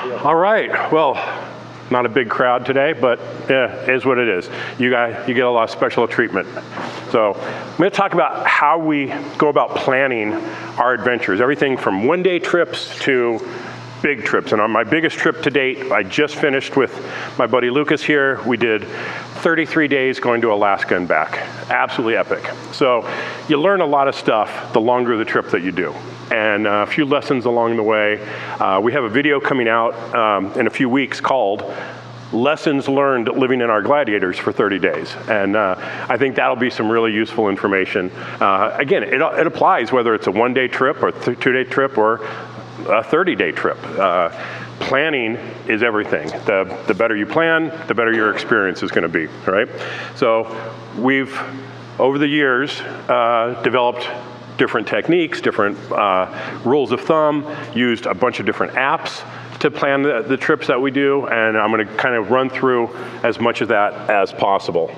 All right, well, not a big crowd today, but yeah, it is what it is. You get a lot of special treatment. So I'm going to talk about how we go about planning our adventures, everything from one-day trips to big trips. And on my biggest trip to date, I just finished with my buddy Lucas here. We did 33 days going to Alaska and back. Absolutely epic. So you learn a lot of stuff the longer the trip that you do. And a few lessons along the way. We have a video coming out in a few weeks called Lessons Learned Living in Our Gladiators for 30 days. And I think that'll be some really useful information. Again, it applies whether it's a one-day trip or two-day trip or a 30-day trip. Planning is everything. The better you plan, the better your experience is going to be, right? So we've, over the years, developed different techniques, different rules of thumb, used a bunch of different apps to plan the trips that we do, and I'm going to kind of run through as much of that as possible.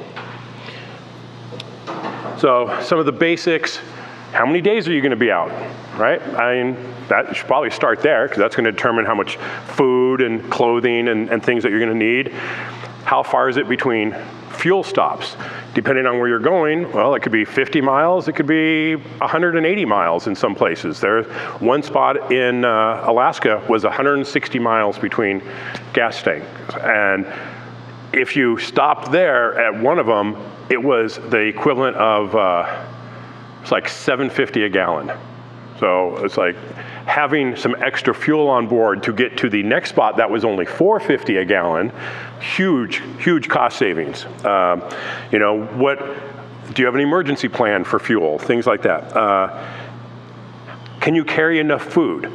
So some of the basics: how many days are you going to be out, right? I mean, that should probably start there, because that's going to determine how much food and clothing and things that you're going to need. How far is it between fuel stops? Depending on where you're going, well, it could be 50 miles, it could be 180 miles in some places. There's one spot in Alaska was 160 miles between gas tanks. And if you stopped there at one of them, it was the equivalent of, it's like $7.50 a gallon. So it's like having some extra fuel on board to get to the next spot that was only $4.50 a gallon. Huge, huge cost savings. You know, do you have an emergency plan for fuel? Things like that. Can you carry enough food?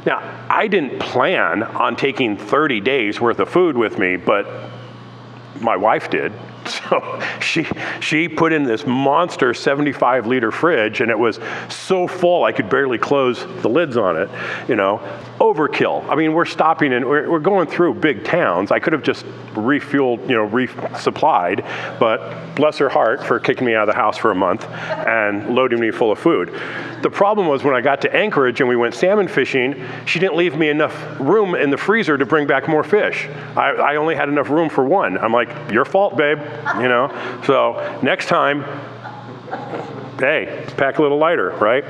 Now, I didn't plan on taking 30 days worth of food with me, but my wife did. So she put in this monster 75-liter fridge, and it was so full I could barely close the lids on it. You know, overkill. I mean, we're stopping and we're going through big towns. I could have just refueled, you know, resupplied, but bless her heart for kicking me out of the house for a month and loading me full of food. The problem was when I got to Anchorage and we went salmon fishing, she didn't leave me enough room in the freezer to bring back more fish. I only had enough room for one. I'm like, your fault, babe. You know, so next time, hey, pack a little lighter, right?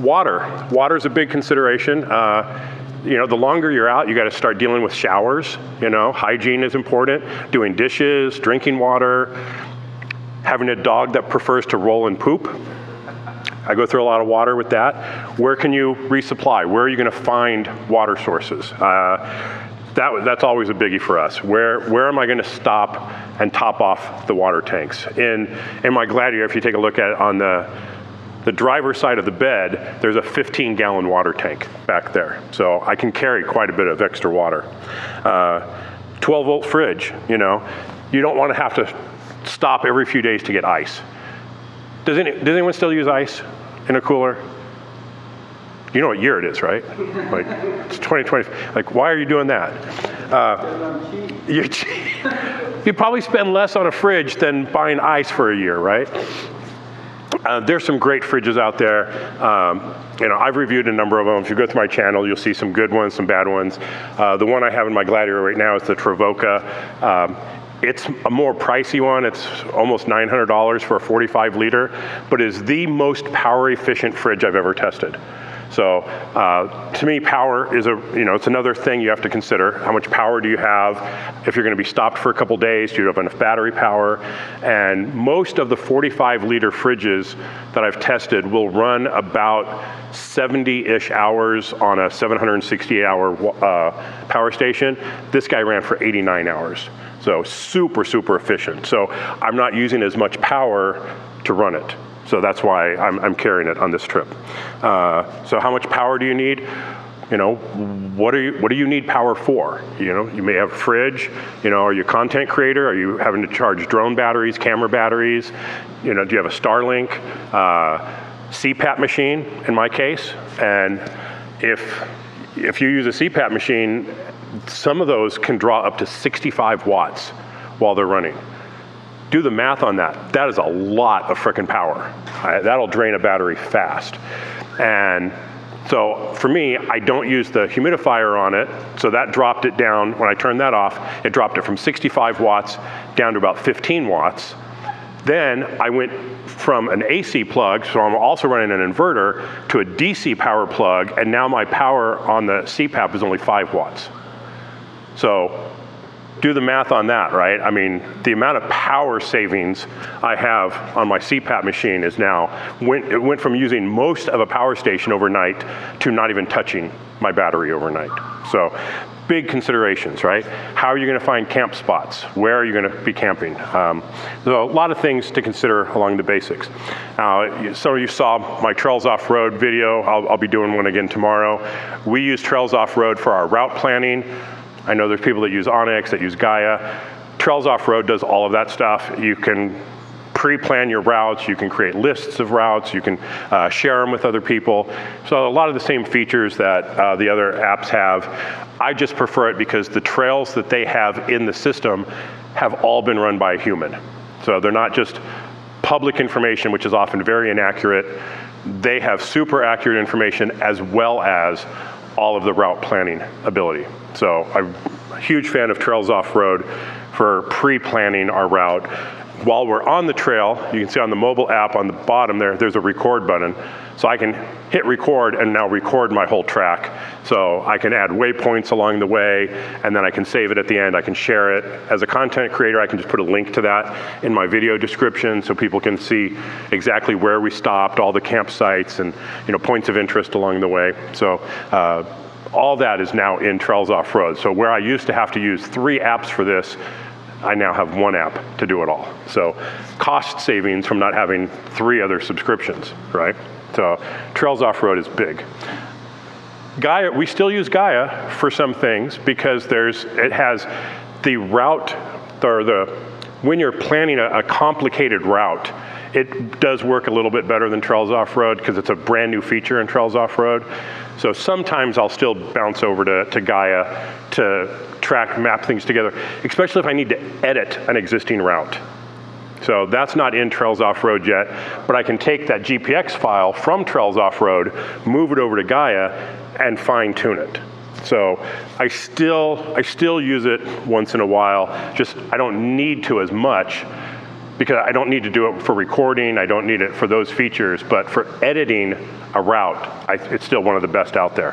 Water's a big consideration. You know, the longer you're out, you got to start dealing with showers. You know, hygiene is important. Doing dishes, drinking water, having a dog that prefers to roll and poop. I go through a lot of water with that. Where can you resupply? Where are you going to find water sources? That's always a biggie for us. Where am I going to stop and top off the water tanks? In my Gladiator, if you take a look at it on the driver's side of the bed, there's a 15-gallon water tank back there. So I can carry quite a bit of extra water. 12-volt fridge, you know. You don't want to have to stop every few days to get ice. Does anyone still use ice in a cooler? You know what year it is, right? Like, it's 2020. Like, why are you doing that? You're cheap. You probably spend less on a fridge than buying ice for a year, right? There's some great fridges out there. You know, I've reviewed a number of them. If you go through my channel, you'll see some good ones, some bad ones. The one I have in my Gladiator right now is the Travoca. It's a more pricey one. It's almost $900 for a 45-liter, but is the most power-efficient fridge I've ever tested. So to me, power is it's another thing you have to consider. How much power do you have? If you're going to be stopped for a couple days, do you have enough battery power? And most of the 45-liter fridges that I've tested will run about 70-ish hours on a 768-hour power station. This guy ran for 89 hours. So super, super efficient. So I'm not using as much power to run it. So that's why I'm carrying it on this trip. So how much power do you need? You know, what do you need power for? You know, you may have a fridge. You know, are you a content creator? Are you having to charge drone batteries, camera batteries? You know, do you have a Starlink, CPAP machine? In my case, and if you use a CPAP machine, some of those can draw up to 65 watts while they're running. Do the math on that. That is a lot of frickin' power. That'll drain a battery fast. And So for me, I don't use the humidifier on it, so that dropped it down. When I turned that off, it dropped it from 65 watts down to about 15 watts. Then I went from an AC plug, so I'm also running an inverter, to a DC power plug, and now my power on the CPAP is only 5 watts. So do the math on that, right? I mean, the amount of power savings I have on my CPAP machine is now, it went from using most of a power station overnight to not even touching my battery overnight. So big considerations, right? How are you going to find camp spots? Where are you going to be camping? So a lot of things to consider along the basics. Some of you saw my Trails Off-Road video. I'll be doing one again tomorrow. We use Trails Off-Road for our route planning. I know there's people that use Onyx, that use Gaia. Trails Off-Road does all of that stuff. You can pre-plan your routes, you can create lists of routes, you can share them with other people. So a lot of the same features that the other apps have. I just prefer it because the trails that they have in the system have all been run by a human. So they're not just public information, which is often very inaccurate. They have super accurate information as well as all of the route planning ability. So I'm a huge fan of Trails Off-Road for pre-planning our route. While we're on the trail, you can see on the mobile app on the bottom there's a record button. So I can hit record and now record my whole track. So I can add waypoints along the way, and then I can save it at the end. I can share it. As a content creator, I can just put a link to that in my video description so people can see exactly where we stopped, all the campsites and points of interest along the way. So all that is now in Trails Off-Road. So where I used to have to use 3 apps for this, I now have 1 app to do it all. So cost savings from not having 3 other subscriptions, right? So Trails Off-Road is big. Gaia, we still use Gaia for some things because it has the route, or when you're planning a complicated route, it does work a little bit better than Trails Off-Road because it's a brand new feature in Trails Off-Road. So sometimes I'll still bounce over to Gaia to map things together, especially if I need to edit an existing route. So that's not in Trails Off-Road yet, but I can take that GPX file from Trails Off-Road, move it over to Gaia, and fine tune it. So I still use it once in a while, just I don't need to as much because I don't need to do it for recording, I don't need it for those features, but for editing a route, it's still one of the best out there.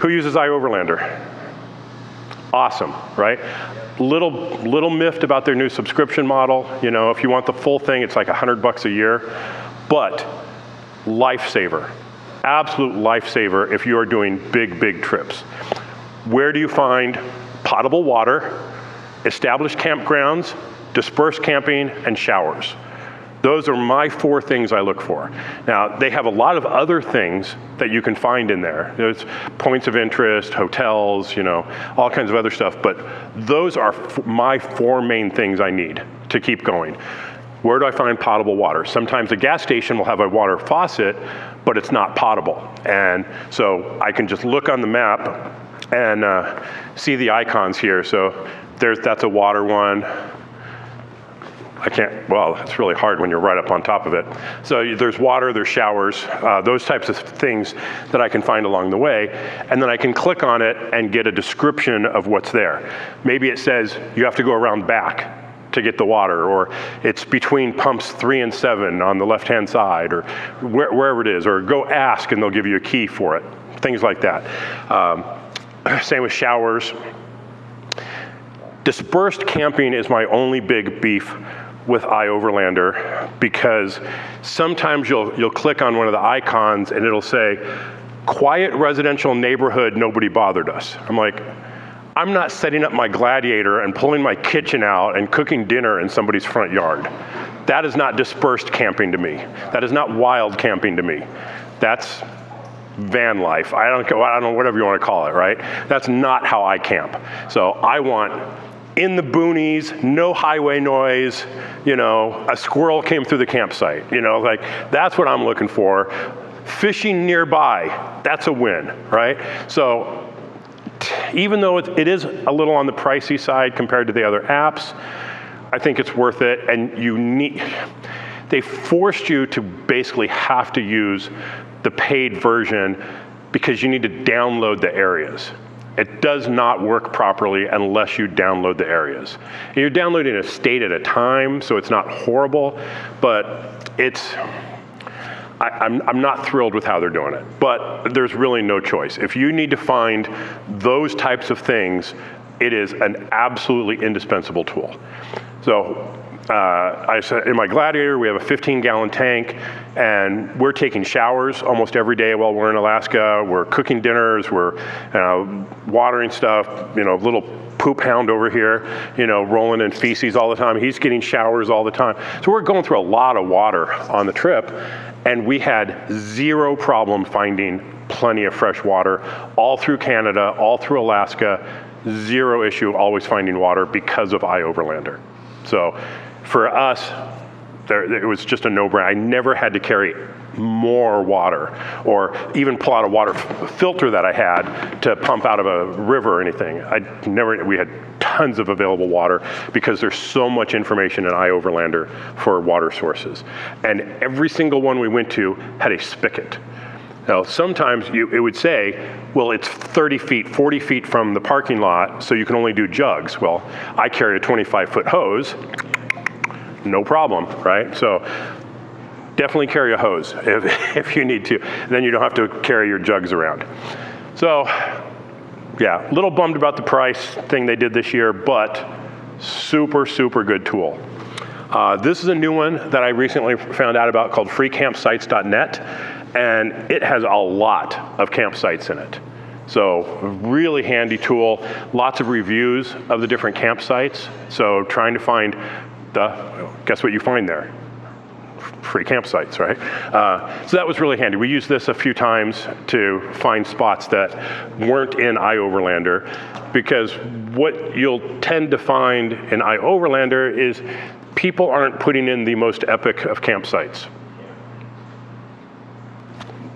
Who uses iOverlander? Awesome, right? Little miffed about their new subscription model. If you want the full thing, it's like $100 a year, but lifesaver, absolute lifesaver if you are doing big trips. Where do you find potable water, established campgrounds, dispersed camping, and showers? Those are my 4 things I look for. Now, they have a lot of other things that you can find in there. There's points of interest, hotels, all kinds of other stuff, but those are my 4 main things I need to keep going. Where do I find potable water? Sometimes a gas station will have a water faucet, but it's not potable. And so I can just look on the map and see the icons here. So that's a water one. It's really hard when you're right up on top of it. So there's water, there's showers, those types of things that I can find along the way. And then I can click on it and get a description of what's there. Maybe it says you have to go around back to get the water, or it's between pumps 3 and 7 on the left-hand side, or wherever it is, or go ask and they'll give you a key for it, things like that. Same with showers. Dispersed camping is my only big beef with iOverlander, because sometimes you'll click on one of the icons and it'll say, quiet residential neighborhood, nobody bothered us. I'm like, I'm not setting up my Gladiator and pulling my kitchen out and cooking dinner in somebody's front yard. That is not dispersed camping to me. That is not wild camping to me. That's van life. I don't know, whatever you want to call it, right? That's not how I camp. So I want in the boonies, no highway noise, a squirrel came through the campsite, that's what I'm looking for. Fishing nearby, that's a win, right? So even though it is a little on the pricey side compared to the other apps, I think it's worth it. And they forced you to basically have to use the paid version because you need to download the areas. It does not work properly unless you download the areas. And you're downloading a state at a time, so it's not horrible, but I'm not thrilled with how they're doing it. But there's really no choice. If you need to find those types of things, it is an absolutely indispensable tool. So I said in my Gladiator, we have a 15-gallon tank, and we're taking showers almost every day while we're in Alaska. We're cooking dinners, we're watering stuff, little poop hound over here, rolling in feces all the time. He's getting showers all the time. So we're going through a lot of water on the trip, and we had zero problem finding plenty of fresh water all through Canada, all through Alaska, zero issue always finding water because of iOverlander. So for us, it was just a no-brainer. I never had to carry more water or even pull out a water filter that I had to pump out of a river or anything. We had tons of available water because there's so much information in iOverlander for water sources. And every single one we went to had a spigot. Now, sometimes it would say, well, it's 30 feet, 40 feet from the parking lot, so you can only do jugs. Well, I carry a 25-foot hose, no problem, right? So definitely carry a hose if you need to. Then you don't have to carry your jugs around. So, yeah, a little bummed about the price thing they did this year, but super, super good tool. This is a new one that I recently found out about called freecampsites.net, and it has a lot of campsites in it. So really handy tool, lots of reviews of the different campsites. So trying to find guess what you find there? Free campsites, right? So that was really handy. We used this a few times to find spots that weren't in iOverlander, because what you'll tend to find in iOverlander is people aren't putting in the most epic of campsites.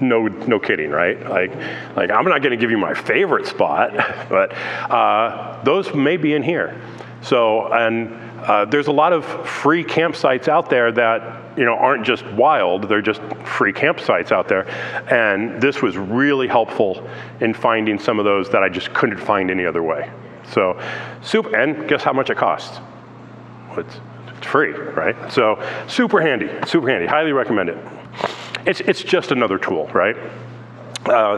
No kidding, right? Like I'm not gonna give you my favorite spot, but those may be in here. So, and there's a lot of free campsites out there that aren't just wild, they're just free campsites out there. And this was really helpful in finding some of those that I just couldn't find any other way. So, and guess how much it costs? It's free, right? So super handy, highly recommend it. It's just another tool, right?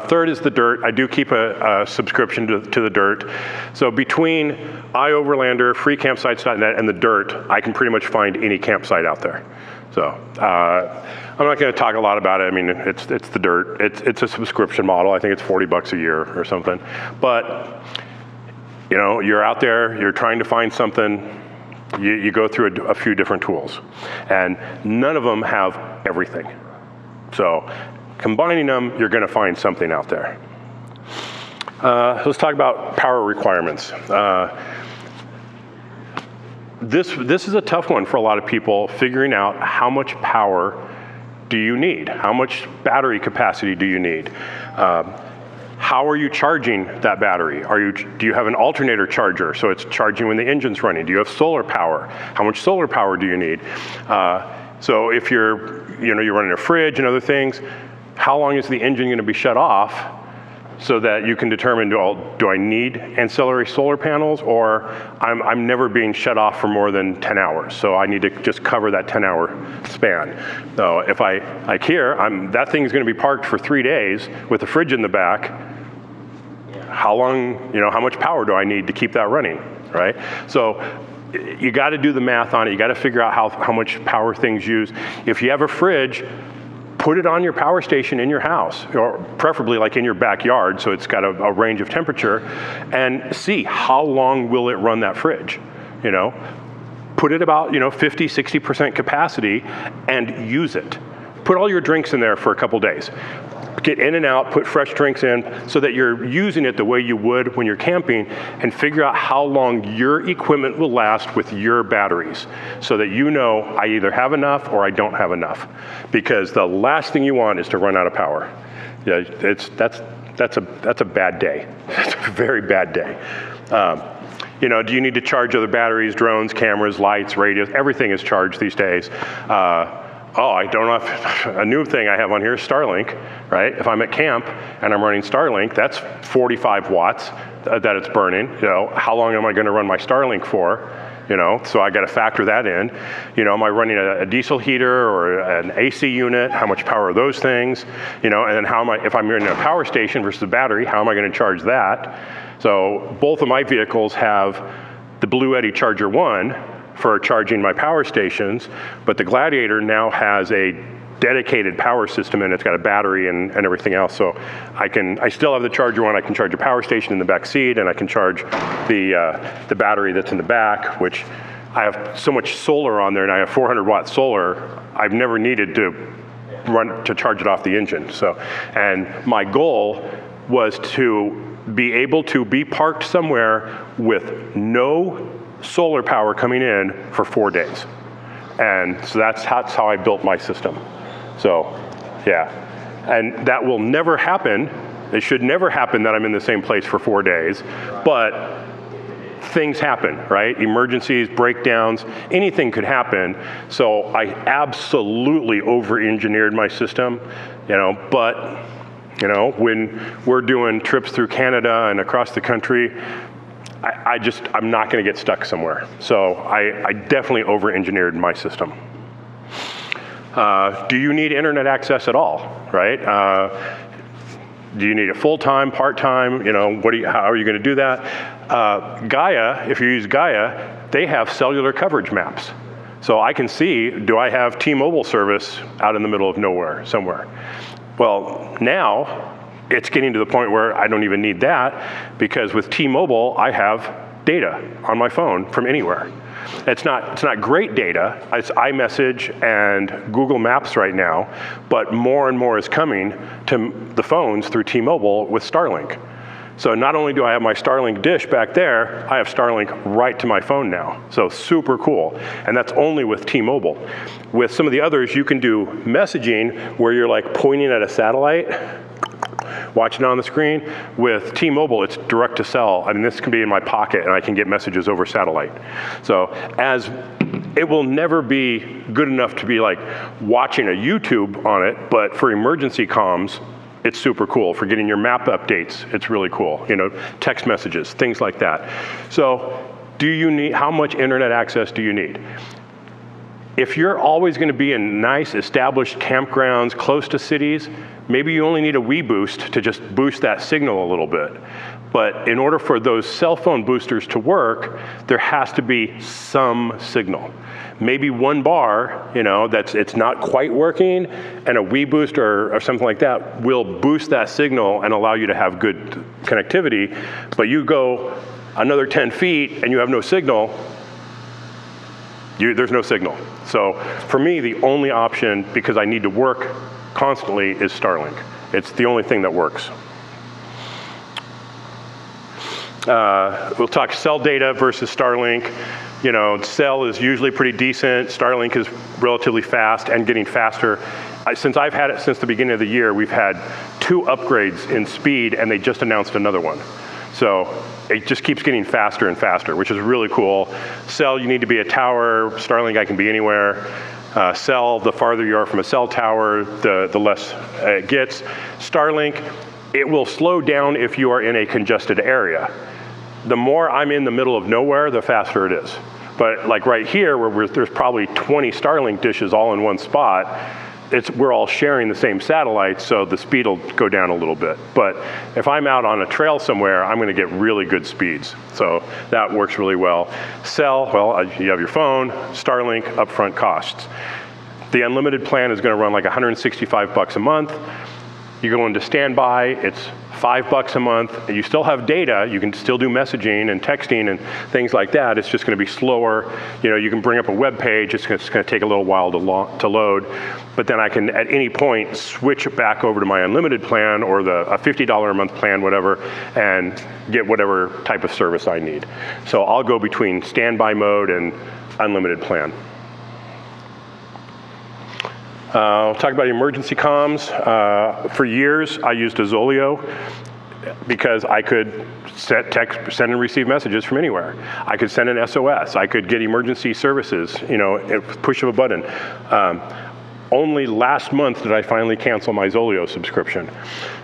Third is the Dirt. I do keep a subscription to the Dirt. So between iOverlander, freecampsites.net, and the Dirt, I can pretty much find any campsite out there. So I'm not going to talk a lot about it. I mean, it's the Dirt. It's a subscription model. I think it's $40 a year or something. But you're out there, you're trying to find something. You go through a few different tools, and none of them have everything. So combining them, you're going to find something out there. Let's talk about power requirements. This is a tough one for a lot of people, figuring out how much power do you need? How much battery capacity do you need? How are you charging that battery? Do you have an alternator charger, so it's charging when the engine's running? Do you have solar power? How much solar power do you need? So if you're running a fridge and other things, how long is the engine going to be shut off so that you can determine, do I need ancillary solar panels, or I'm never being shut off for more than 10 hours, so I need to just cover that 10-hour span. So if like here, that thing's going to be parked for 3 days with the fridge in the back. How long, how much power do I need to keep that running, right? So you got to do the math on it. You got to figure out how much power things use. If you have a fridge, put it on your power station in your house, or preferably like in your backyard, so it's got a range of temperature, and see how long will it run that fridge. Put it about 50, 60% capacity and use it. Put all your drinks in there for a couple days. Get in and out, put fresh drinks in, so that you're using it the way you would when you're camping, and figure out how long your equipment will last with your batteries, so that I either have enough or I don't have enough. Because the last thing you want is to run out of power. Yeah, that's a bad day. That's a very bad day. Do you need to charge other batteries, drones, cameras, lights, radios? Everything is charged these days. oh, I don't know if, a new thing I have on here is Starlink, right? If I'm at camp and I'm running Starlink, that's 45 watts that it's burning. You know, how long am I gonna run my Starlink for? You know, so I got to factor that in. You know, am I running a diesel heater or an AC unit? How much power are those things? You know, and then how am I, if I'm running a power station versus a battery, how am I going to charge that? So both of my vehicles have the Blue Eddy Charger 1 for charging my power stations, but the Gladiator now has a dedicated power system, and it's got a battery and everything else. So I still have the Charger 1. I can charge a power station in the back seat, and I can charge the battery that's in the back, which I have so much solar on there, and I have 400 watt solar. I've never needed to charge it off the engine. So, and my goal was to be able to be parked somewhere with no solar power coming in for 4 days. And so that's how I built my system. So, yeah, and that will never happen. It should never happen that I'm in the same place for 4 days, but things happen, right? Emergencies, breakdowns, anything could happen. So I absolutely over-engineered my system, you know, but, you know, when we're doing trips through Canada and across the country, I'm not gonna get stuck somewhere. So I definitely over-engineered my system. Do you need internet access at all, right? Do you need it full-time, part-time? You know, how are you gonna do that? Gaia, if you use Gaia, they have cellular coverage maps. So I can see, do I have T-Mobile service out in the middle of nowhere, somewhere? Well, now, it's getting to the point where I don't even need that, because with T-Mobile, I have data on my phone from anywhere. It's not great data. It's iMessage and Google Maps right now, but more and more is coming to the phones through T-Mobile with Starlink. So not only do I have my Starlink dish back there, I have Starlink right to my phone now. So super cool. And that's only with T-Mobile. With some of the others, you can do messaging where you're like pointing at a satellite, watching on the screen. With T-Mobile, it's direct to cell. I mean, this can be in my pocket and I can get messages over satellite. So it will never be good enough to be like watching a YouTube on it, but for emergency comms, it's super cool. For getting your map updates, it's really cool. You know, text messages, things like that. So how much internet access do you need? If you're always gonna be in nice established campgrounds close to cities, maybe you only need a Wii boost to just boost that signal a little bit. But in order for those cell phone boosters to work, there has to be some signal. Maybe one bar, you know, it's not quite working, and a Wii boost or something like that will boost that signal and allow you to have good connectivity. But you go another 10 feet and you have no signal, there's no signal. So for me, the only option, because I need to work constantly, is Starlink. It's the only thing that works. We'll talk cell data versus Starlink. You know, cell is usually pretty decent. Starlink is relatively fast and getting faster. Since I've had it since the beginning of the year, we've had 2 upgrades in speed, and they just announced another one. So it just keeps getting faster and faster, which is really cool. Cell, you need to be a tower. Starlink, I can be anywhere. Cell, the farther you are from a cell tower, the less it gets. Starlink, it will slow down if you are in a congested area. The more I'm in the middle of nowhere, the faster it is. But like right here, where there's probably 20 Starlink dishes all in one spot, we're all sharing the same satellite, so the speed will go down a little bit. But if I'm out on a trail somewhere, I'm gonna get really good speeds. So that works really well. Cell, well, you have your phone. Starlink, upfront costs. The unlimited plan is gonna run like 165 bucks a month. You go into standby, it's $5 a month, and you still have data. You can still do messaging and texting and things like that. It's just gonna be slower. You know, you can bring up a web page. It's gonna take a little while to load, but then I can, at any point, switch it back over to my unlimited plan or a $50 a month plan, whatever, and get whatever type of service I need. So I'll go between standby mode and unlimited plan. I'll talk about emergency comms. For years, I used Azoleo because I could send and receive messages from anywhere. I could send an SOS. I could get emergency services, you know, push of a button. Only last month did I finally cancel my Zoleo subscription.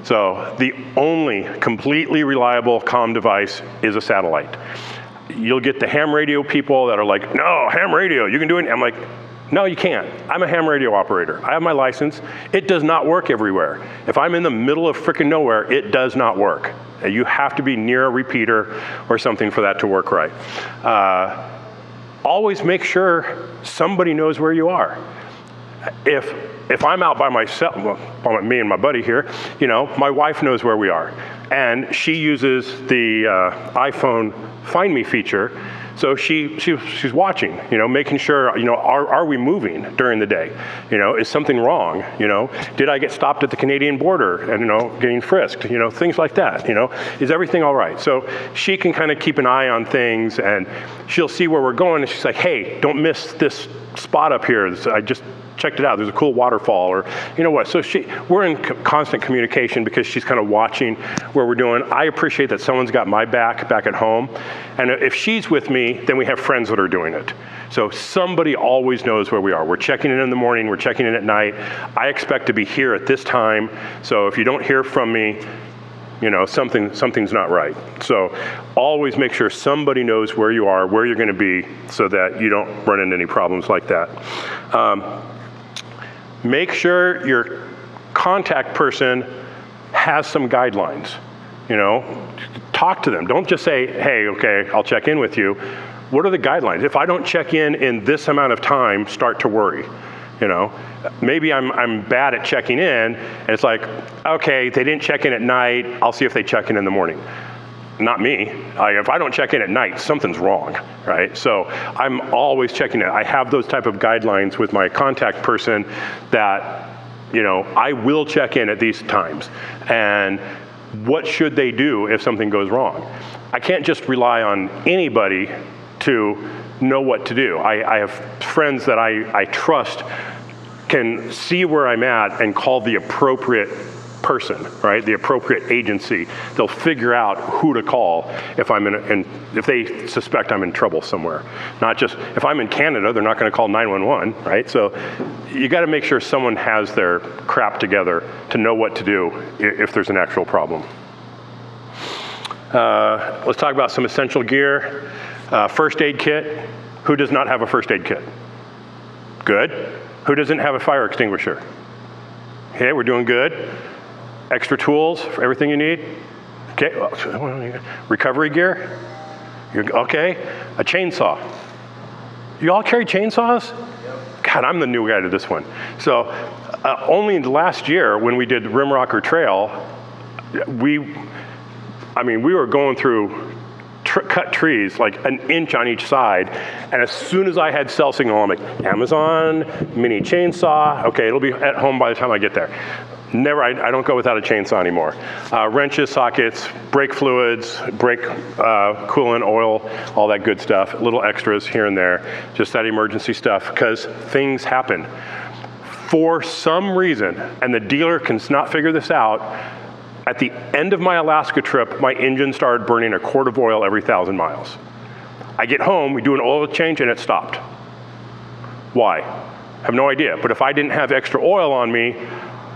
So the only completely reliable comm device is a satellite. You'll get the ham radio people that are like, no, ham radio, you can do it. I'm like, no, you can't. I'm a ham radio operator. I have my license. It does not work everywhere. If I'm in the middle of frickin' nowhere, it does not work. You have to be near a repeater or something for that to work right. Always make sure somebody knows where you are. If I'm out by myself, well, me and my buddy here, my wife knows where we are. And she uses the iPhone Find Me feature. So she's watching, making sure, are we moving during the day? Is something wrong? Did I get stopped at the Canadian border and, getting frisked? Things like that, Is everything all right? So she can kind of keep an eye on things, and she'll see where we're going, and she's like, hey, don't miss this spot up here. I just checked it out. There's a cool waterfall, or what. So we're in constant communication because she's kind of watching where we're doing. I appreciate that someone's got my back at home. And if she's with me, then we have friends that are doing it. So somebody always knows where we are. We're checking in the morning, we're checking in at night. I expect to be here at this time. So if you don't hear from me, something's not right. So always make sure somebody knows where you are, where you're going to be, so that you don't run into any problems like that. Make sure your contact person has some guidelines. Talk to them. Don't just say, hey, okay, I'll check in with you. What are the guidelines? If I don't check in this amount of time, start to worry. Maybe I'm bad at checking in, and it's like, okay, they didn't check in at night, I'll see if they check in the morning. Not me. If I don't check in at night, something's wrong, right? So I'm always checking it. I have those type of guidelines with my contact person that, I will check in at these times. And what should they do if something goes wrong? I can't just rely on anybody to know what to do. I have friends that I trust can see where I'm at and call the appropriate person, right? The appropriate agency. They'll figure out who to call if if they suspect I'm in trouble somewhere. Not just, if I'm in Canada, they're not going to call 911, right? So you got to make sure someone has their crap together to know what to do if there's an actual problem. Let's talk about some essential gear. First aid kit. Who does not have a first aid kit? Good. Who doesn't have a fire extinguisher? Okay, we're doing good. Extra tools for everything you need. Okay, recovery gear. Okay, a chainsaw. You all carry chainsaws? God, I'm the new guy to this one. So only last year when we did Rimrocker Trail, we were going through cut trees like an inch on each side, and as soon as I had cell signal, I'm like, Amazon, mini chainsaw, okay, it'll be at home by the time I get there. Never, I don't go without a chainsaw anymore. Wrenches, sockets, brake fluids, brake coolant, oil, all that good stuff. Little extras here and there, just that emergency stuff, because things happen. For some reason, and the dealer can not figure this out, at the end of my Alaska trip, my engine started burning a quart of oil every 1,000 miles. I get home, we do an oil change, and it stopped. Why? I have no idea. But if I didn't have extra oil on me,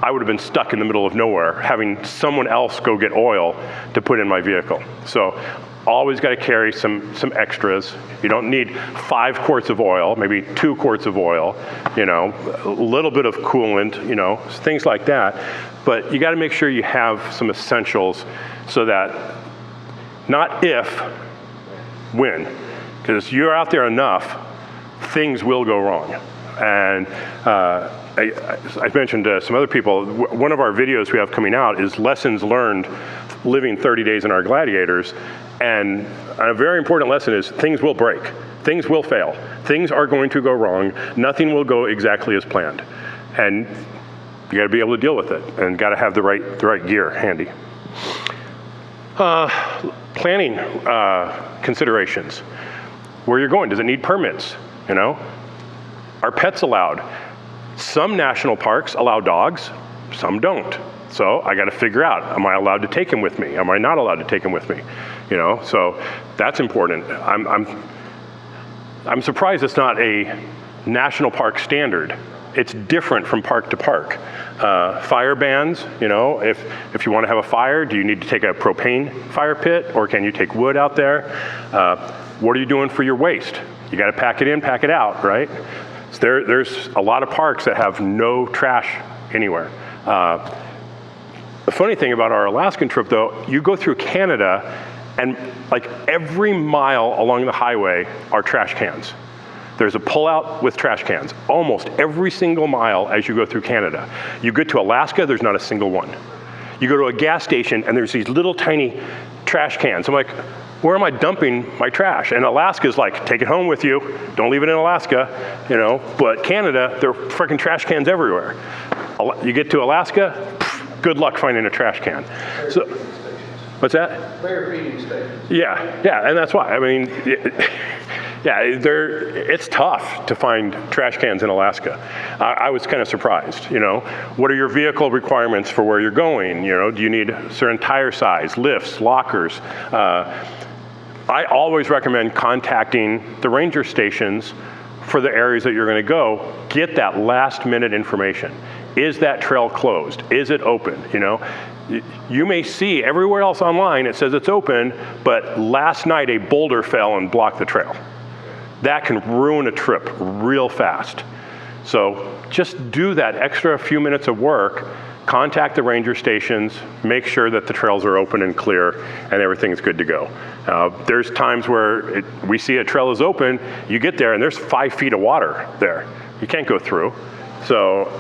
I would have been stuck in the middle of nowhere, having someone else go get oil to put in my vehicle. So always got to carry some extras. You don't need 5 quarts of oil, maybe 2 quarts of oil, a little bit of coolant, things like that. But you got to make sure you have some essentials so that not if, when. Because you're out there enough, things will go wrong. And I mentioned to some other people, one of our videos we have coming out is lessons learned living 30 days in our Gladiators. And a very important lesson is things will break. Things will fail. Things are going to go wrong. Nothing will go exactly as planned. And you got to be able to deal with it, and got to have the right gear handy. Planning considerations. Where you're going, does it need permits? Are pets allowed? Some national parks allow dogs, some don't. So I got to figure out, am I allowed to take him with me? Am I not allowed to take him with me? So that's important. I'm surprised it's not a national park standard it's different from park to park. Fire bans, you know, if you want to have a fire, do you need to take a propane fire pit, or can you take wood out there? What are you doing for your waste? You got to pack it in, pack it out, right? So there's a lot of parks that have no trash anywhere. The funny thing about our Alaskan trip, though, you go through Canada, and like every mile along the highway are trash cans. There's a pullout with trash cans, almost every single mile as you go through Canada. You get to Alaska, there's not a single one. You go to a gas station, and there's these little tiny trash cans. I'm like, where am I dumping my trash? And Alaska's like, take it home with you. Don't leave it in Alaska, you know. But Canada, there are freaking trash cans everywhere. You get to Alaska, good luck finding a trash can. So, what's that? Bear feeding stations. Yeah, and that's why. I mean, it's tough to find trash cans in Alaska. I was kind of surprised, you know. What are your vehicle requirements for where you're going? You know, do you need a certain tire size, lifts, lockers? I always recommend contacting the ranger stations for the areas that you're going to go. Get that last minute information. Is that trail closed? Is it open? You know, you may see everywhere else online it says it's open, but last night a boulder fell and blocked the trail. That can ruin a trip real fast. So just do that extra few minutes of work, contact the ranger stations, make sure that the trails are open and clear and everything's good to go. There's times where we see a trail is open, you get there and there's 5 feet of water there. You can't go through. So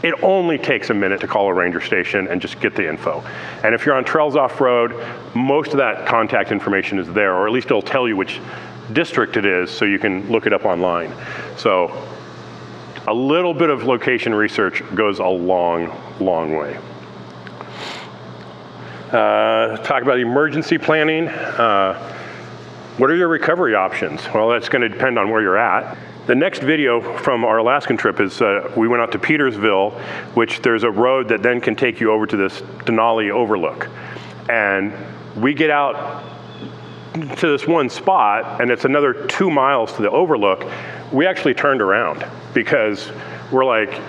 it only takes a minute to call a ranger station and just get the info. And if you're on trails off-road, most of that contact information is there, or at least it'll tell you which district it is so you can look it up online. So a little bit of location research goes a long, long way. Talk about emergency planning. What are your recovery options? Well, that's going to depend on where you're at. The next video from our Alaskan trip is we went out to Petersville, which there's a road that then can take you over to this Denali overlook. And we get out to this one spot, and it's another 2 miles to the overlook. We actually turned around because we're like,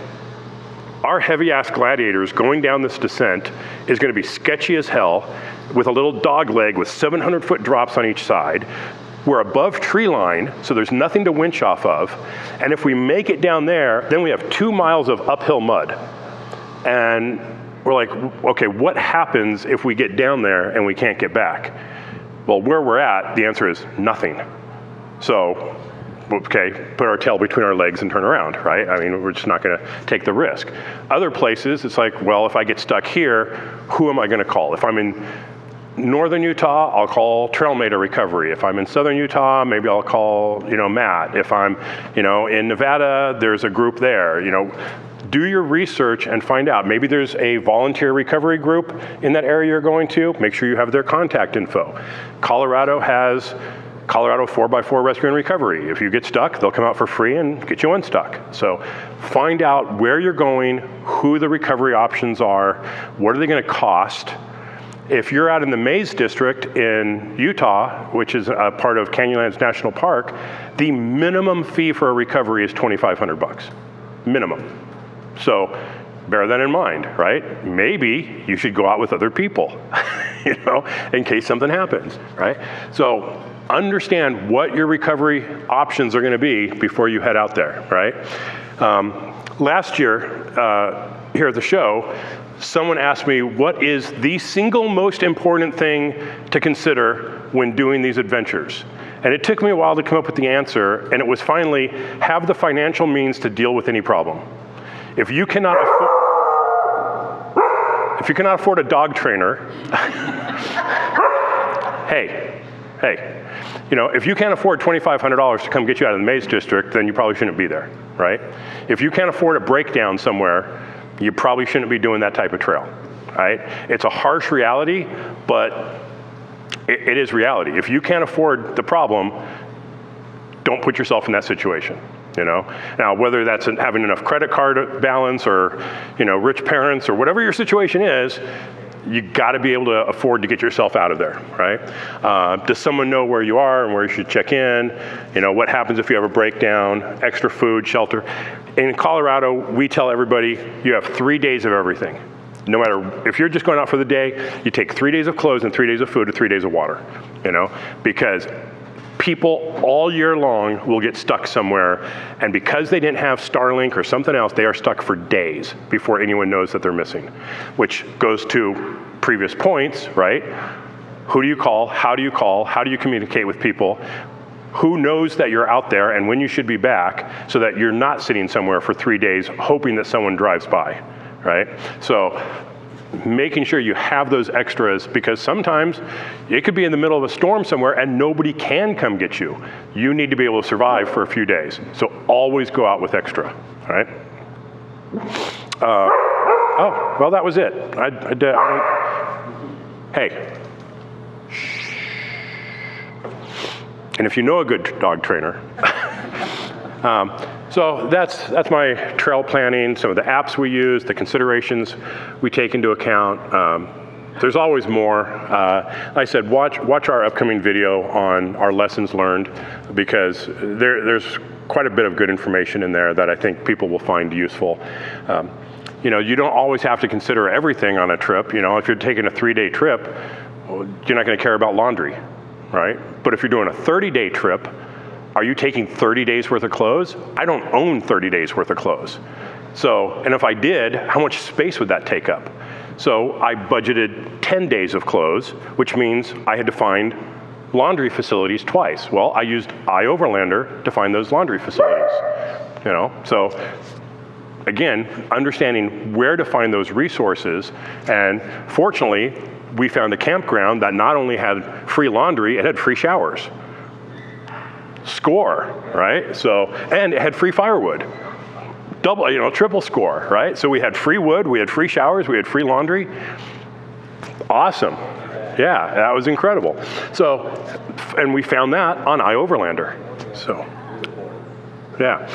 our heavy-ass gladiators going down this descent is going to be sketchy as hell with a little dog leg with 700-foot drops on each side. We're above tree line, so there's nothing to winch off of. And if we make it down there, then we have 2 miles of uphill mud. And we're like, okay, what happens if we get down there and we can't get back? Well, where we're at, the answer is nothing. So, okay, put our tail between our legs and turn around, right? I mean, we're just not gonna take the risk. Other places, it's like, well, if I get stuck here, who am I gonna call? If I'm in northern Utah, I'll call Trailmate Recovery. If I'm in southern Utah, maybe I'll call, you know, Matt. If I'm, you know, in Nevada, there's a group there. You know, do your research and find out. Maybe there's a volunteer recovery group in that area you're going to. Make sure you have their contact info. Colorado has Colorado 4x4 Rescue and Recovery. If you get stuck, they'll come out for free and get you unstuck. So find out where you're going, who the recovery options are, what are they going to cost. If you're out in the Maze District in Utah, which is a part of Canyonlands National Park, the minimum fee for a recovery is $2,500, minimum. So bear that in mind, right? Maybe you should go out with other people, you know, in case something happens, right? So understand what your recovery options are gonna be before you head out there, right? Last year, here at the show, someone asked me, what is the single most important thing to consider when doing these adventures? And it took me a while to come up with the answer, and it was finally, have the financial means to deal with any problem. If you cannot afford a dog trainer, hey, you know, if you can't afford $2,500 to come get you out of the Maze District, then you probably shouldn't be there, right? If you can't afford a breakdown somewhere, you probably shouldn't be doing that type of trail, right? It's a harsh reality, but it is reality. If you can't afford the problem, don't put yourself in that situation, you know? Now, whether that's having enough credit card balance or, you know, rich parents or whatever your situation is, you got to be able to afford to get yourself out of there, right? Does someone know where you are and where you should check in? You know, what happens if you have a breakdown, extra food, shelter? In Colorado, we tell everybody you have 3 days of everything. No matter, if you're just going out for the day, you take 3 days of clothes and 3 days of food and 3 days of water, you know? Because people all year long will get stuck somewhere, and because they didn't have Starlink or something else, they are stuck for days before anyone knows that they're missing, which goes to previous points, right? Who do you call? How do you call? How do you communicate with people? Who knows that you're out there and when you should be back, so that you're not sitting somewhere for 3 days hoping that someone drives by, right? So making sure you have those extras, because sometimes it could be in the middle of a storm somewhere and nobody can come get you. You need to be able to survive for a few days. So always go out with extra, all right? Oh, well, that was it. Hey. And if you know a good dog trainer. So that's my trail planning, some of the apps we use, the considerations we take into account. There's always more. Like I said, watch our upcoming video on our lessons learned, because there's quite a bit of good information in there that I think people will find useful. You know, you don't always have to consider everything on a trip. You know, if you're taking a 3-day trip, you're not going to care about laundry, right? But if you're doing a 30-day trip, are you taking 30 days worth of clothes? I don't own 30 days worth of clothes. So, and if I did, how much space would that take up? So I budgeted 10 days of clothes, which means I had to find laundry facilities twice. Well, I used iOverlander to find those laundry facilities. You know, so again, understanding where to find those resources, and fortunately, we found a campground that not only had free laundry, it had free showers. Score, right? So, and it had free firewood. Double, you know, triple score, right? So we had free wood, we had free showers, we had free laundry. Awesome. Yeah, that was incredible. So, and we found that on iOverlander. So, yeah.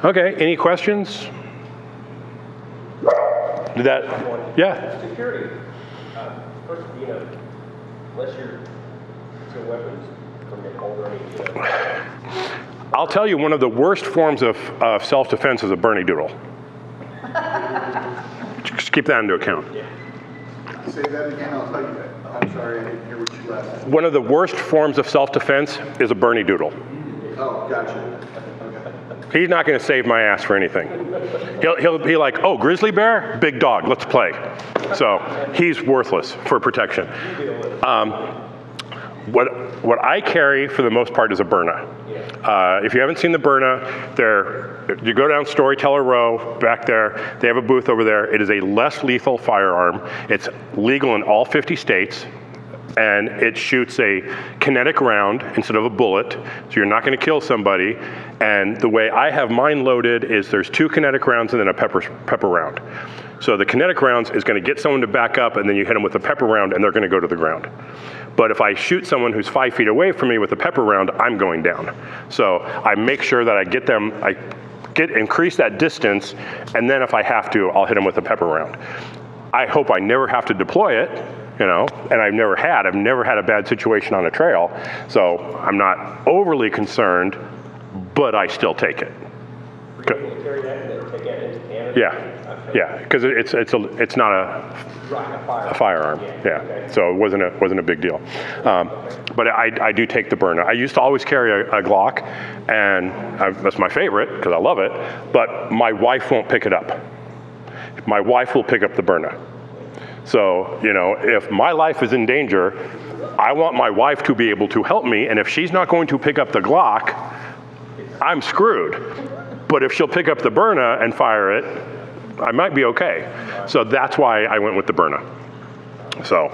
Okay, any questions? Did that, yeah? Security. First, you know, unless you're to weapons from your already, you know. I'll tell you, one of the worst forms of self-defense is a Bernie doodle. Just keep that into account. Yeah. Say that again, I'll tell you that. I'm sorry, I didn't hear what you last said. One of the worst forms of self-defense is a Bernie doodle. Oh, gotcha. Okay. He's not going to save my ass for anything. He'll be like, oh, grizzly bear, big dog, let's play. So he's worthless for protection. What I carry for the most part is a Byrna. If you haven't seen the Byrna, you go down Storyteller Row, back there, they have a booth over there. It is a less lethal firearm. It's legal in all 50 states, and it shoots a kinetic round instead of a bullet, so you're not gonna kill somebody. And the way I have mine loaded is there's 2 kinetic rounds and then a pepper round. So the kinetic rounds is gonna get someone to back up, and then you hit them with a pepper round and they're gonna go to the ground. But if I shoot someone who's 5 feet away from me with a pepper round, I'm going down. So I make sure that I get them, increase that distance, and then if I have to, I'll hit them with a pepper round. I hope I never have to deploy it, you know, and I've never had a bad situation on a trail, so I'm not overly concerned, but I still take it. Were you able to carry that and then take that into Canada? Yeah, yeah, because it's not a firearm. Yeah, okay. so it wasn't a big deal. But I do take the Byrna. I used to always carry a Glock, and that's my favorite because I love it. But my wife won't pick it up. My wife will pick up the Byrna. So, you know, if my life is in danger, I want my wife to be able to help me, and if she's not going to pick up the Glock, I'm screwed. But if she'll pick up the Byrna and fire it, I might be okay. So that's why I went with the Byrna. So,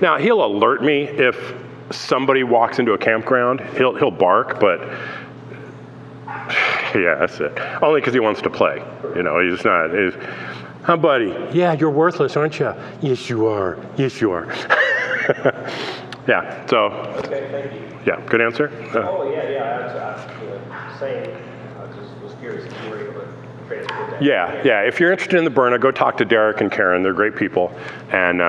now he'll alert me if somebody walks into a campground. He'll bark, but yeah, that's it. Only because he wants to play. You know, he's not. Huh, buddy? Yeah, you're worthless, aren't you? Yes, you are. Yes, you are. Yeah. So. Okay, thank you. Yeah. Good answer. Oh yeah. I was same. I just was curious if you were able to transport that. Yeah. If you're interested in the Byrna, go talk to Derek and Karen. They're great people, and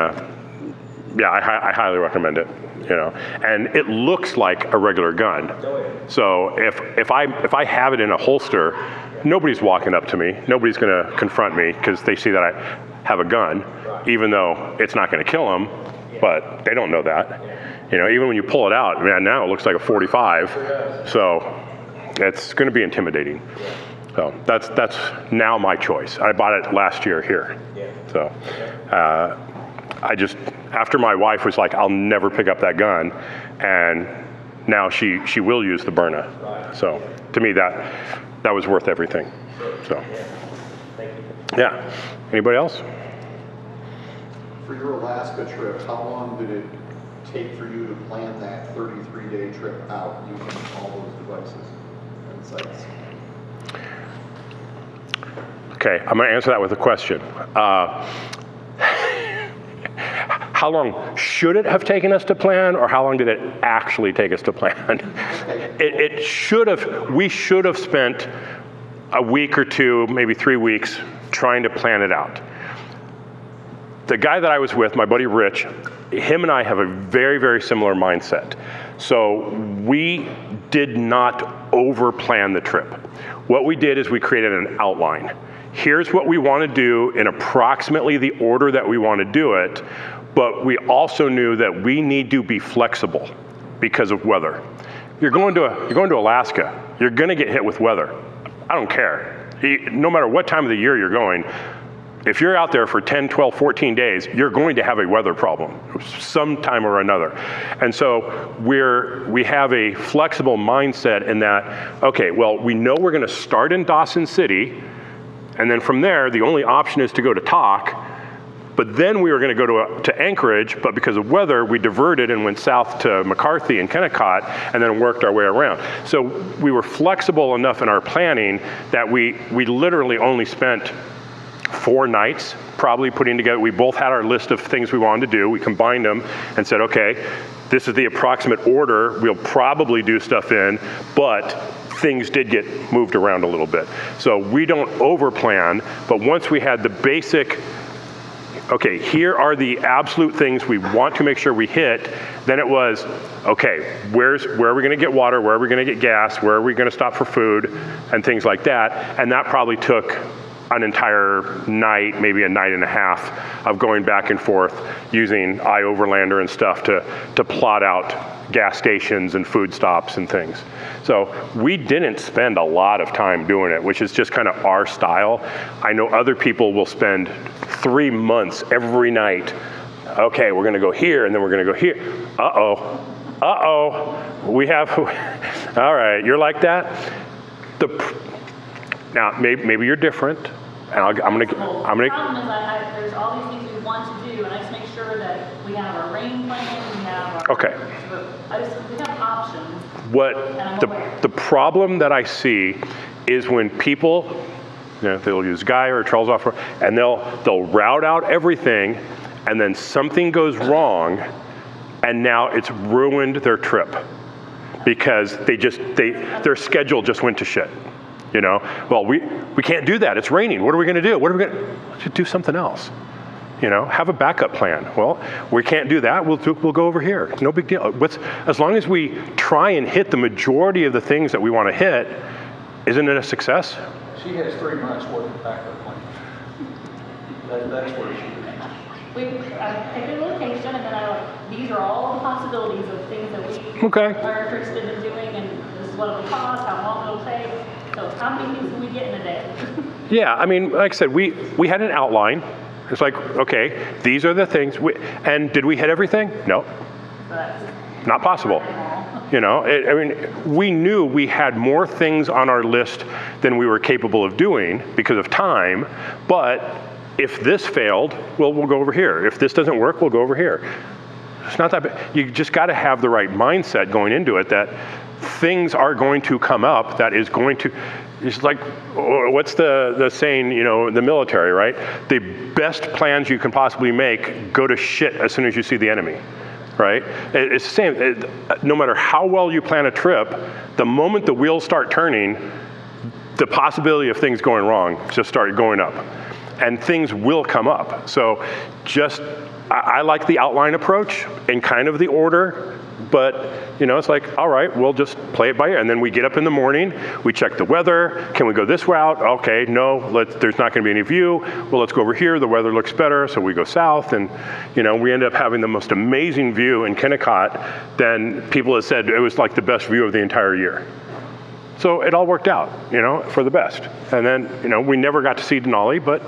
yeah, I highly recommend it. You know, and it looks like a regular gun. Oh, yeah. So if I have it in a holster, nobody's walking up to me. Nobody's going to confront me because they see that I have a gun, even though it's not going to kill them. But they don't know that. You know, even when you pull it out, man, now it looks like a 45. So it's going to be intimidating. So that's now my choice. I bought it last year here. So I just, after my wife was like, I'll never pick up that gun, and now she will use the Byrna. So to me that was worth everything. So yeah. Anybody else? For your Alaska trip, how long did it take for you to plan that 33-day trip out using all those devices and sites? Okay, I'm going to answer that with a question. How long should it have taken us to plan, or how long did it actually take us to plan? We should have spent a week or two, maybe 3 weeks, trying to plan it out. The guy that I was with, my buddy Rich, him and I have a very, very similar mindset. So we did not over-plan the trip. What we did is we created an outline. Here's what we want to do in approximately the order that we want to do it, but we also knew that we need to be flexible because of weather. You're going to Alaska, you're going to get hit with weather. I don't care. No matter what time of the year you're going, if you're out there for 10, 12, 14 days, you're going to have a weather problem sometime or another. And so we have a flexible mindset in that, okay, well, we know we're going to start in Dawson City, and then from there, the only option is to go to Tok, but then we were going to go to Anchorage, but because of weather, we diverted and went south to McCarthy and Kennecott, and then worked our way around. So we were flexible enough in our planning that we literally only spent 4 nights probably putting together. We both had our list of things we wanted to do. We combined them and said, okay, this is the approximate order we'll probably do stuff in, but things did get moved around a little bit. So we don't over-plan, but once we had the basic, okay, here are the absolute things we want to make sure we hit, then it was, okay, where are we going to get water, where are we going to get gas, where are we going to stop for food, and things like that. And that probably took an entire night, maybe a night and a half of going back and forth using iOverlander and stuff to plot out gas stations and food stops and things. So we didn't spend a lot of time doing it, which is just kind of our style. I know other people will spend 3 months every night. Okay, we're going to go here, and then we're going to go here. We have, all right, you're like that? Now, maybe you're different, and I'm gonna. The problem is there's all these things we want to do, and I just make sure that we have our rain plan, we have our. Okay. We have options. What And I'm aware. the problem that I see is when people, they'll use Guy or Charles Offer, and they'll route out everything, and then something goes wrong, and now it's ruined their trip because their schedule just went to shit. Well, we can't do that. It's raining. What are we going to do? Let's do something else. Have a backup plan. Well, we can't do that. We'll go over here. No big deal. As long as we try and hit the majority of the things that we want to hit, isn't it a success? She has 3 months worth of backup plan. That's where she is. I pick a location, and then these are all the possibilities of things that we are interested in doing, and this is what it'll cost, how long it'll take. So how many things can we get in a day? Yeah, I mean, like I said, we had an outline. It's like, okay, these are the things. And did we hit everything? No. Not possible. I mean, we knew we had more things on our list than we were capable of doing because of time, but if this failed, well, we'll go over here. If this doesn't work, we'll go over here. It's not that bad. You just got to have the right mindset going into it that things are going to come up that is going to, it's like, what's the saying, in the military, right? The best plans you can possibly make go to shit as soon as you see the enemy, right? It's the same. No matter how well you plan a trip, the moment the wheels start turning, the possibility of things going wrong just started going up. And things will come up. So I like the outline approach and kind of the order, but it's like, all right, we'll just play it by ear. And then we get up in the morning, we check the weather. Can we go this route? Okay, no, there's not gonna be any view. Well, let's go over here, the weather looks better, so we go south, and we end up having the most amazing view in Kennecott than people have said it was like the best view of the entire year. So it all worked out, for the best. And then, we never got to see Denali, but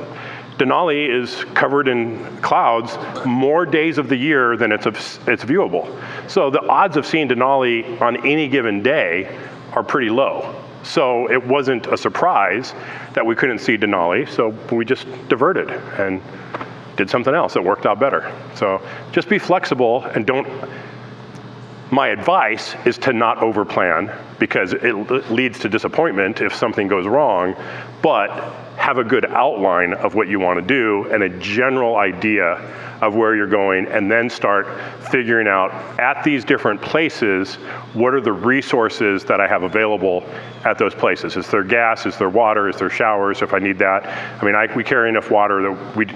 Denali is covered in clouds more days of the year than it's viewable. So the odds of seeing Denali on any given day are pretty low. So it wasn't a surprise that we couldn't see Denali, so we just diverted and did something else that worked out better. So just be flexible and my advice is to not overplan, because it leads to disappointment if something goes wrong, but have a good outline of what you want to do and a general idea of where you're going, and then start figuring out at these different places, what are the resources that I have available at those places? Is there gas, is there water, is there showers if I need that? I mean, we carry enough water that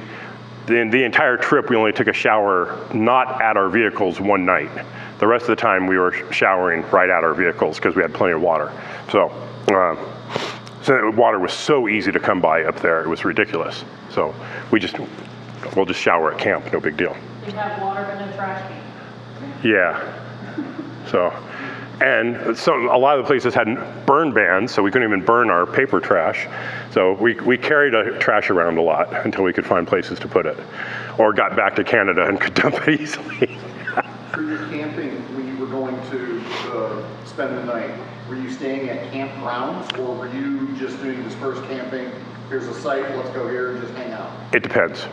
the entire trip we only took a shower not at our vehicles one night. The rest of the time we were showering right at our vehicles because we had plenty of water. So water was so easy to come by up there, it was ridiculous. So we'll just shower at camp, no big deal. You have water but no trash can. Yeah. So, and a lot of the places had burn bans, so we couldn't even burn our paper trash. So we carried trash around a lot until we could find places to put it, or got back to Canada and could dump it easily. For your camping, when you were going to spend the night, were you staying at campgrounds, or were you just doing dispersed camping? Here's a site, let's go here and just hang out. It depends.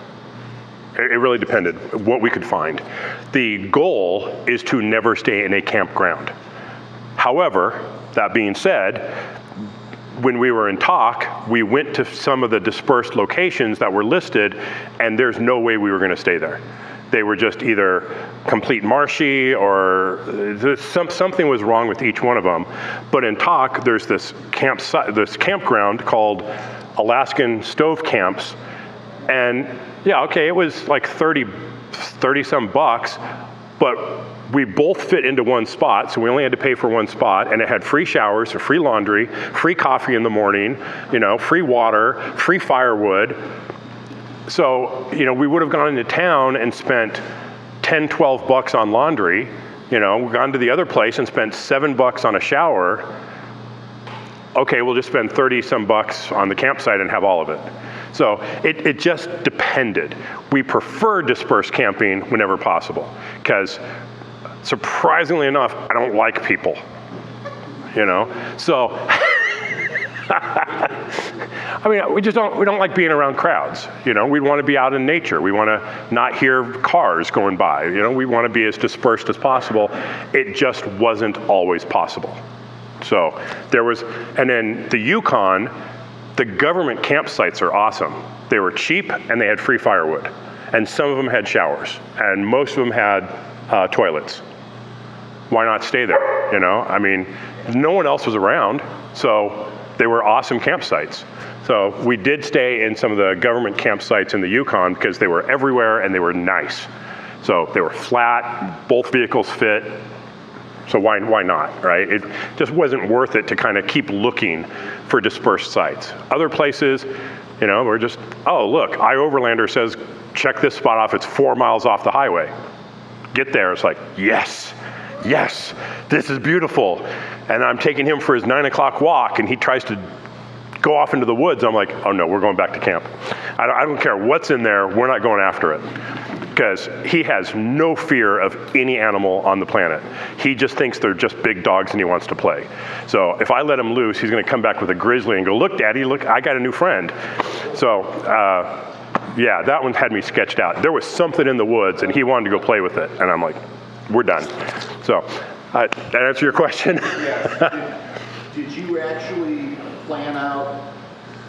It really depended what we could find. The goal is to never stay in a campground. However, that being said, when we were in talk, we went to some of the dispersed locations that were listed, and there's no way we were going to stay there. They were just either complete marshy, or something was wrong with each one of them. But in talk, there's this campground called Alaskan Stove Camps, and yeah, okay, it was like 30 some bucks, but we both fit into one spot, so we only had to pay for one spot, and it had free showers, free laundry, free coffee in the morning, free water, free firewood. So, we would have gone into town and spent 10, 12 bucks on laundry, we've gone to the other place and spent $7 on a shower. Okay, we'll just spend 30 some bucks on the campsite and have all of it. So it just depended. We prefer dispersed camping whenever possible, because surprisingly enough, I don't like people, so. I mean, we don't like being around crowds, we want to be out in nature. We want to not hear cars going by, we want to be as dispersed as possible. It just wasn't always possible. So and then the Yukon, the government campsites are awesome. They were cheap and they had free firewood. And some of them had showers, and most of them had toilets. Why not stay there, I mean, no one else was around, so they were awesome campsites. So we did stay in some of the government campsites in the Yukon because they were everywhere and they were nice. So they were flat, both vehicles fit, so why not, right? It just wasn't worth it to kind of keep looking for dispersed sites. Other places, we're just, oh look, Overlander says, check this spot off, it's 4 miles off the highway. Get there, it's like, yes, this is beautiful. And I'm taking him for his 9 o'clock walk, and he tries to go off into the woods. I'm like, oh no, we're going back to camp. I don't care what's in there, we're not going after it. Because he has no fear of any animal on the planet. He just thinks they're just big dogs and he wants to play. So if I let him loose, he's gonna come back with a grizzly and go, look, Daddy, look, I got a new friend. So, yeah, that one had me sketched out. There was something in the woods and he wanted to go play with it. And I'm like, we're done. So, that answer your question? Yes. Did you actually plan out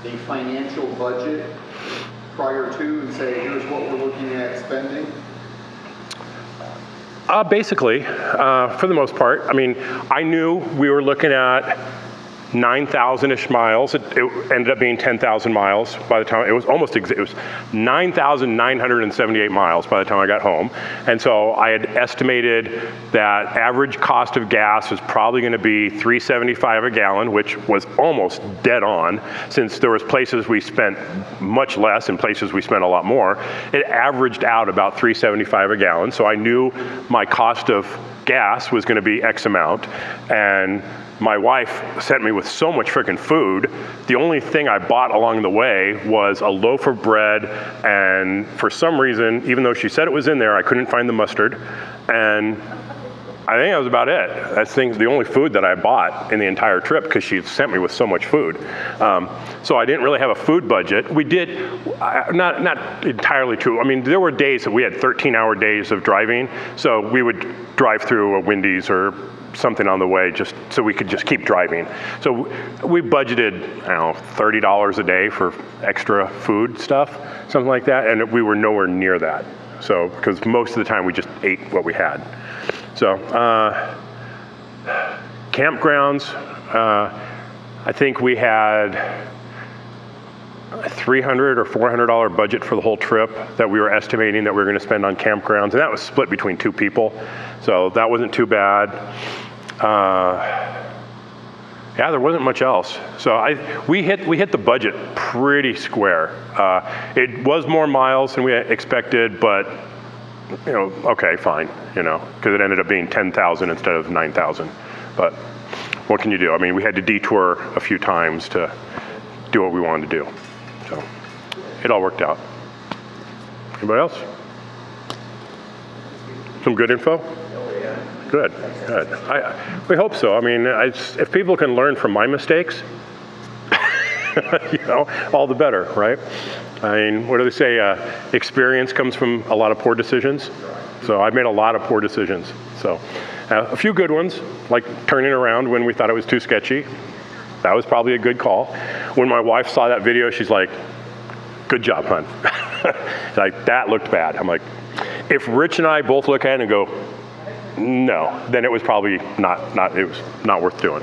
a financial budget prior to and say, here's what we're looking at spending? Basically, for the most part. I mean, I knew we were looking at 9,000-ish miles. It ended up being 10,000 miles by the time, it was 9,978 miles by the time I got home. And so I had estimated that average cost of gas was probably gonna be $3.75 a gallon, which was almost dead on, since there was places we spent much less and places we spent a lot more. It averaged out about $3.75 a gallon, so I knew my cost of gas was gonna be X amount, and my wife sent me with so much freaking food. The only thing I bought along the way was a loaf of bread, and for some reason, even though she said it was in there, I couldn't find the mustard, and I think that was about it. That's the only food that I bought in the entire trip, because she sent me with so much food. So I didn't really have a food budget. We did, not entirely true. I mean, there were days that we had 13-hour days of driving, so we would drive through a Wendy's or something on the way just so we could just keep driving. So we budgeted, I don't know, $30 a day for extra food stuff, something like that, and we were nowhere near that. So, because most of the time we just ate what we had. So, campgrounds, I think we had a $300 or $400 budget for the whole trip that we were estimating that we were going to spend on campgrounds, and that was split between 2 people, so that wasn't too bad. Yeah, there wasn't much else. So we hit the budget pretty square. It was more miles than we expected, but you know, okay, fine, you know, because it ended up being 10,000 instead of 9,000. But what can you do? I mean, we had to detour a few times to do what we wanted to do. So it all worked out. Anybody else? Some good info? Good, good. We hope so. I mean, if people can learn from my mistakes, you know, all the better, right? I mean, what do they say? Experience comes from a lot of poor decisions. So I've made a lot of poor decisions. So a few good ones, like turning around when we thought it was too sketchy. That was probably a good call. When my wife saw that video, she's like, "Good job, hon." Like, that looked bad. I'm like, if Rich and I both look at it and go, no, then it was probably not it was not worth doing.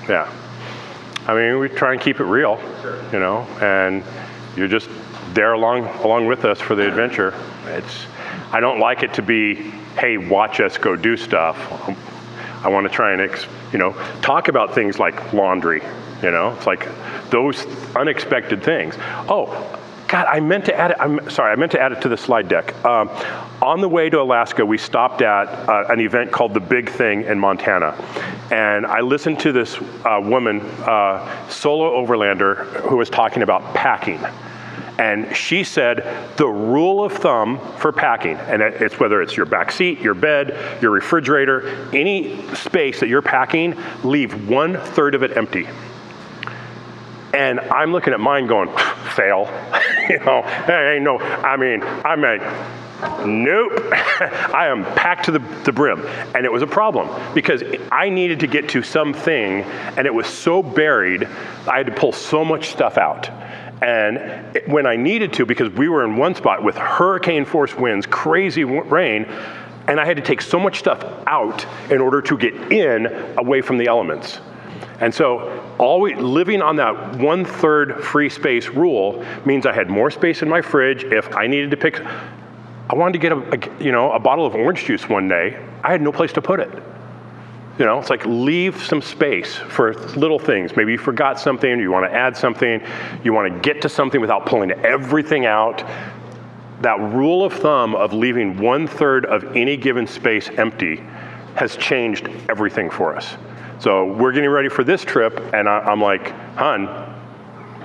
Yeah. I mean, we try and keep it real, you know, and you're just there along with us for the adventure. I don't like it to be, hey, watch us go do stuff. I want to try and, you know, talk about things like laundry, you know, it's like those unexpected things. Oh, God, I meant to add it. I'm sorry, I meant to add it to the slide deck. On the way to Alaska, we stopped at an event called The Big Thing in Montana. And I listened to this woman, solo overlander, who was talking about packing. And she said the rule of thumb for packing, and it's whether it's your back seat, your bed, your refrigerator, any space that you're packing, leave 1/3 of it empty. And I'm looking at mine going, fail. You know, hey, no, I mean, I'm like, nope. I am packed to the brim. And it was a problem because I needed to get to something and it was so buried, I had to pull so much stuff out. And when I needed to, because we were in one spot with hurricane force winds, crazy rain, and I had to take so much stuff out in order to get in away from the elements. And so living on that 1/3 free space rule means I had more space in my fridge. If I needed to pick, I wanted to get a bottle of orange juice one day, I had no place to put it. You know, it's like leave some space for little things. Maybe you forgot something, you want to add something, you want to get to something without pulling everything out. That rule of thumb of leaving 1/3 of any given space empty has changed everything for us. So we're getting ready for this trip, and I'm like, hon,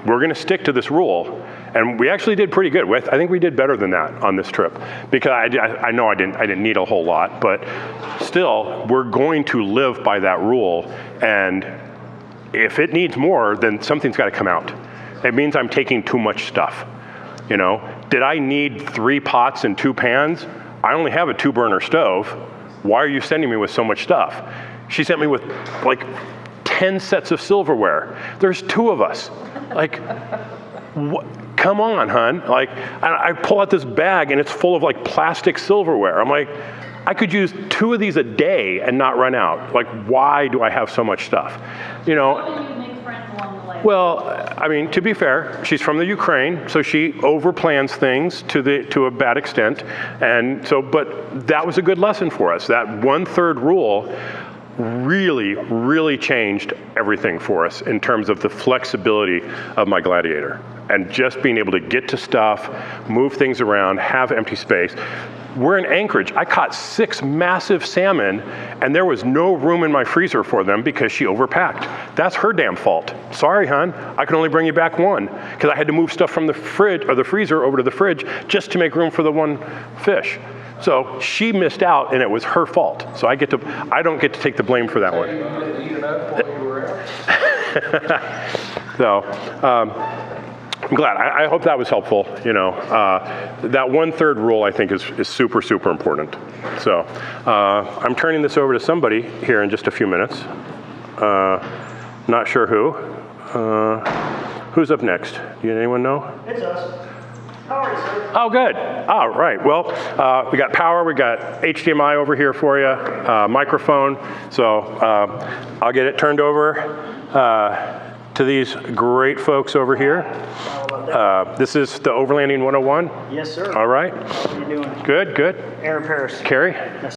we're going to stick to this rule. And we actually did pretty good. I think we did better than that on this trip, because I know I didn't need a whole lot, but still, we're going to live by that rule. And if it needs more, then something's got to come out. It means I'm taking too much stuff. You know, did I need 3 pots and 2 pans? I only have a 2-burner stove. Why are you sending me with so much stuff? She sent me with like 10 sets of silverware. There's 2 of us. Like, what? Come on, hon. Like, I pull out this bag and it's full of like plastic silverware. I'm like, I could use 2 of these a day and not run out. Like, why do I have so much stuff? You know, How do you make friends along the way? well, I mean, to be fair, she's from the Ukraine, so she overplans things to a bad extent, and so, but that was a good lesson for us. That 1/3 rule really changed everything for us in terms of the flexibility of my Gladiator, and just being able to get to stuff, move things around, have empty space. We're in Anchorage. I caught 6 massive salmon, and there was no room in my freezer for them because she overpacked. That's her damn fault. Sorry, hon. I can only bring you back 1 because I had to move stuff from the fridge or the freezer over to the fridge just to make room for the 1 fish. So she missed out, and it was her fault. So I don't get to take the blame for that one. You didn't eat enough while you were out? So I'm glad. I hope that was helpful. You know, that 1/3 rule I think is super important. So I'm turning this over to somebody here in just a few minutes. Not sure who. Who's up next? Do anyone know? It's us. How are you, sir? Oh, good. All right. Well, we got power. We got HDMI over here for you. Microphone. So I'll get it turned over to these great folks over here. This is the Overlanding 101. Yes, sir. All right. How are you doing? Good. Aaron Paris. Carrie?